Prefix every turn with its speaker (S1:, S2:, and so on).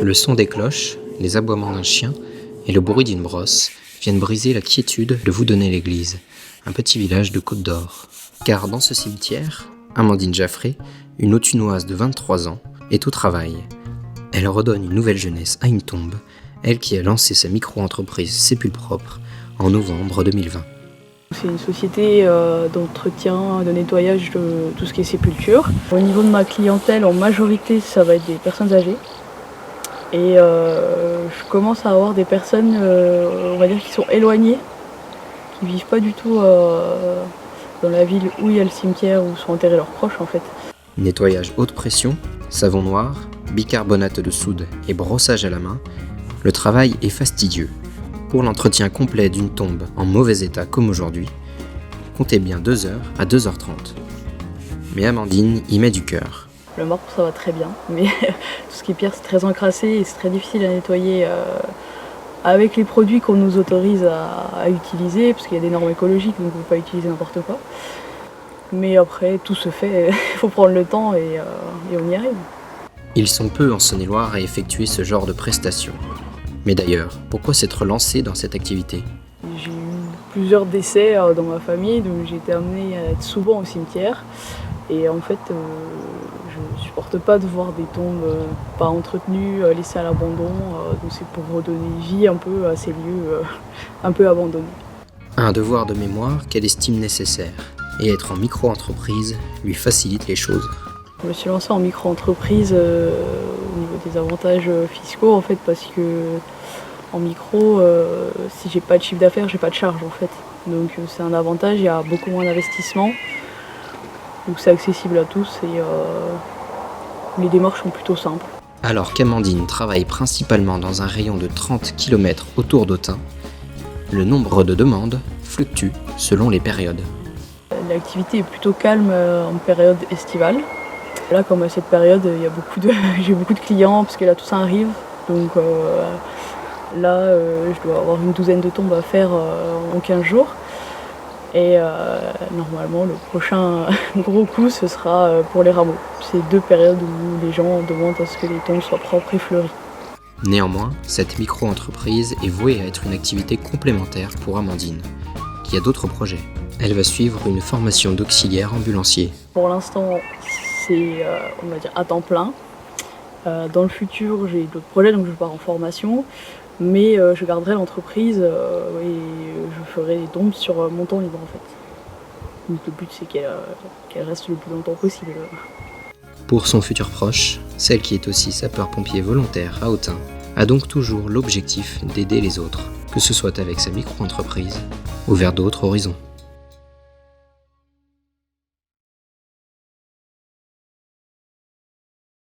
S1: Le son des cloches, les aboiements d'un chien et le bruit d'une brosse viennent briser la quiétude de Voudonnay-l'Église, un petit village de Côte-d'Or. Car dans ce cimetière, Amandine Jaffré, une Autunoise de 23 ans, est au travail. Elle redonne une nouvelle jeunesse à une tombe, elle qui a lancé sa micro-entreprise Sépulpropre en novembre 2020.
S2: C'est une société d'entretien, de nettoyage de tout ce qui est sépulture. Au niveau de ma clientèle, en majorité, ça va être des personnes âgées. Et je commence à avoir des personnes, on va dire, qui sont éloignées, qui ne vivent pas du tout dans la ville où il y a le cimetière, où sont enterrés leurs proches en fait.
S1: Nettoyage haute pression, savon noir, bicarbonate de soude et brossage à la main, le travail est fastidieux. Pour l'entretien complet d'une tombe en mauvais état comme aujourd'hui, comptez bien 2h à 2h30. Mais Amandine y met du cœur.
S2: Le marbre ça va très bien, mais tout ce qui est pire c'est très encrassé et c'est très difficile à nettoyer avec les produits qu'on nous autorise à utiliser, parce qu'il y a des normes écologiques donc on ne peut pas utiliser n'importe quoi. Mais après tout se fait, il faut prendre le temps et on y arrive.
S1: Ils sont peu en Saône-et-Loire à effectuer ce genre de prestations. Mais d'ailleurs, pourquoi s'être lancé dans cette activité ?
S2: J'ai eu plusieurs décès dans ma famille, donc j'ai été amenée à être souvent au cimetière. Et en fait, je ne supporte pas de voir des tombes pas entretenues, laissées à l'abandon. Donc c'est pour redonner vie un peu à ces lieux un peu abandonnés.
S1: Un devoir de mémoire qu'elle estime nécessaire. Et être en micro-entreprise lui facilite les choses.
S2: Je me suis lancée en micro-entreprise au niveau des avantages fiscaux en fait, parce que en micro, si j'ai pas de chiffre d'affaires, j'ai pas de charge en fait. Donc c'est un avantage, il y a beaucoup moins d'investissement. Donc c'est accessible à tous et les démarches sont plutôt simples.
S1: Alors qu'Amandine travaille principalement dans un rayon de 30 km autour d'Autun, le nombre de demandes fluctue selon les périodes.
S2: L'activité est plutôt calme en période estivale. Là, comme à cette période, j'ai beaucoup de clients parce que là, tout ça arrive. Donc là, je dois avoir une douzaine de tombes à faire en 15 jours. Et normalement, le prochain gros coup, ce sera pour les rameaux. C'est 2 périodes où les gens demandent à ce que les tombes soient propres et fleuries.
S1: Néanmoins, cette micro-entreprise est vouée à être une activité complémentaire pour Amandine, qui a d'autres projets. Elle va suivre une formation d'auxiliaire ambulancier.
S2: Pour l'instant, c'est on va dire à temps plein. Dans le futur, j'ai d'autres projets, donc je pars en formation. Mais je garderai l'entreprise et je ferai des tombes sur mon temps libre en fait. Donc le but c'est qu'elle reste le plus longtemps possible.
S1: Pour son futur proche, celle qui est aussi sapeur-pompier volontaire à Autun a donc toujours l'objectif d'aider les autres, que ce soit avec sa micro-entreprise ou vers d'autres horizons.